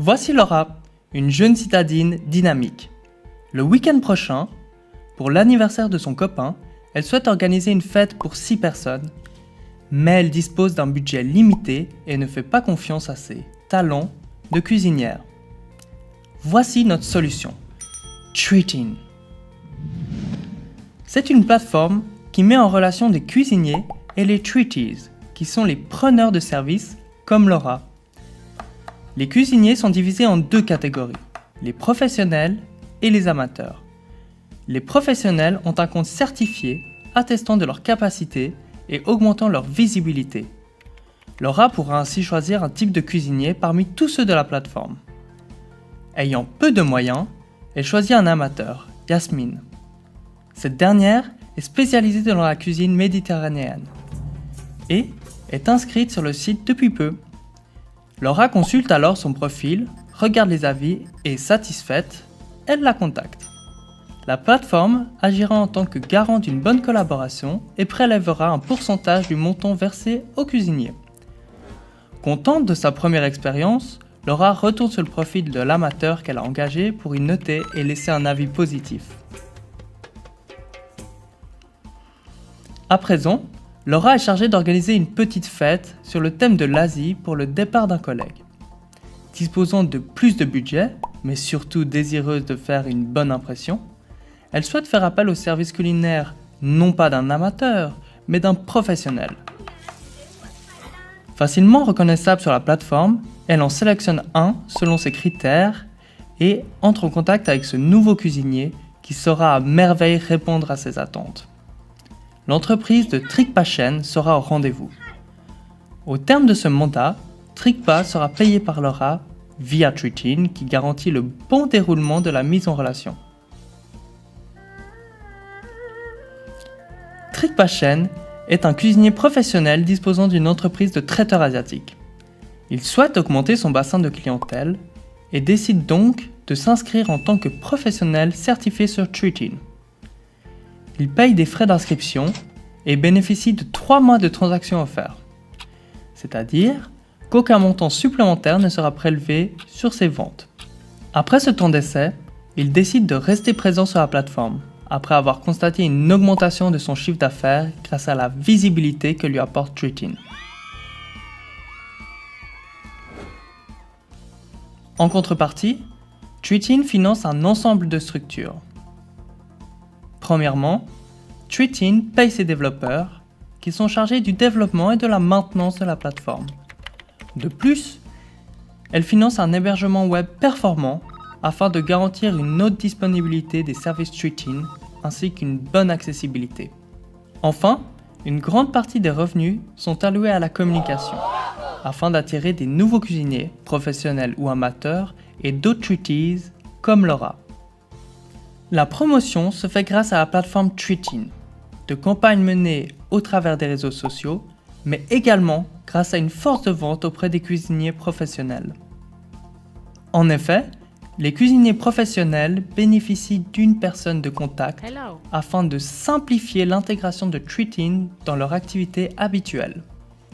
Voici Laura, une jeune citadine dynamique. Le week-end prochain, pour l'anniversaire de son copain, elle souhaite organiser une fête pour 6 personnes, mais elle dispose d'un budget limité et ne fait pas confiance à ses talents de cuisinière. Voici notre solution, Treatin. C'est une plateforme qui met en relation des cuisiniers et les treatees, qui sont les preneurs de services comme Laura. Les cuisiniers sont divisés en 2 catégories, les professionnels et les amateurs. Les professionnels ont un compte certifié attestant de leur capacité et augmentant leur visibilité. Laura pourra ainsi choisir un type de cuisinier parmi tous ceux de la plateforme. Ayant peu de moyens, elle choisit un amateur, Yasmine. Cette dernière est spécialisée dans la cuisine méditerranéenne et est inscrite sur le site depuis peu. Laura consulte alors son profil, regarde les avis et, satisfaite, elle la contacte. La plateforme agira en tant que garant d'une bonne collaboration et prélèvera un pourcentage du montant versé au cuisinier. Contente de sa première expérience, Laura retourne sur le profil de l'amateur qu'elle a engagé pour y noter et laisser un avis positif. À présent, Laura est chargée d'organiser une petite fête sur le thème de l'Asie pour le départ d'un collègue. Disposant de plus de budget, mais surtout désireuse de faire une bonne impression, elle souhaite faire appel au service culinaire non pas d'un amateur, mais d'un professionnel. Facilement reconnaissable sur la plateforme, elle en sélectionne un selon ses critères et entre en contact avec ce nouveau cuisinier qui saura à merveille répondre à ses attentes. L'entreprise de Trikpa Chaîne sera au rendez-vous. Au terme de ce mandat, Trikpa sera payé par Laura via Treatin qui garantit le bon déroulement de la mise en relation. Trikpa Chaîne est un cuisinier professionnel disposant d'une entreprise de traiteurs asiatiques. Il souhaite augmenter son bassin de clientèle et décide donc de s'inscrire en tant que professionnel certifié sur Treatin. Il paye des frais d'inscription et bénéficie de 3 mois de transactions offerts. C'est-à-dire qu'aucun montant supplémentaire ne sera prélevé sur ses ventes. Après ce temps d'essai, il décide de rester présent sur la plateforme, après avoir constaté une augmentation de son chiffre d'affaires grâce à la visibilité que lui apporte Treatin. En contrepartie, Treatin finance un ensemble de structures. Premièrement, Treatin paye ses développeurs, qui sont chargés du développement et de la maintenance de la plateforme. De plus, elle finance un hébergement web performant afin de garantir une haute disponibilité des services Treatin ainsi qu'une bonne accessibilité. Enfin, une grande partie des revenus sont alloués à la communication, afin d'attirer des nouveaux cuisiniers, professionnels ou amateurs, et d'autres treatees comme Laura. La promotion se fait grâce à la plateforme Treatin, de campagnes menées au travers des réseaux sociaux, mais également grâce à une force de vente auprès des cuisiniers professionnels. En effet, les cuisiniers professionnels bénéficient d'une personne de contact afin de simplifier l'intégration de Treatin dans leur activité habituelle.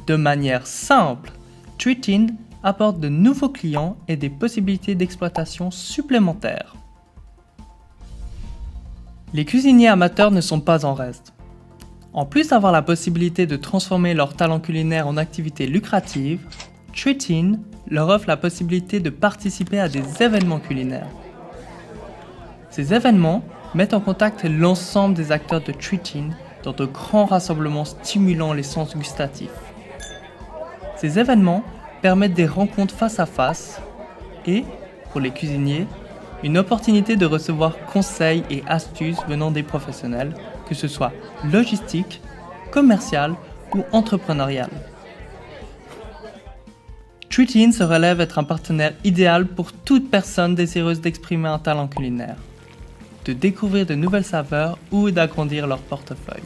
De manière simple, Treatin apporte de nouveaux clients et des possibilités d'exploitation supplémentaires. Les cuisiniers amateurs ne sont pas en reste. En plus d'avoir la possibilité de transformer leur talent culinaire en activité lucrative, Treatin leur offre la possibilité de participer à des événements culinaires. Ces événements mettent en contact l'ensemble des acteurs de Treatin dans de grands rassemblements stimulant les sens gustatifs. Ces événements permettent des rencontres face à face et, pour les cuisiniers, une opportunité de recevoir conseils et astuces venant des professionnels, que ce soit logistique, commercial ou entrepreneurial. Treatin se relève être un partenaire idéal pour toute personne désireuse d'exprimer un talent culinaire, de découvrir de nouvelles saveurs ou d'agrandir leur portefeuille.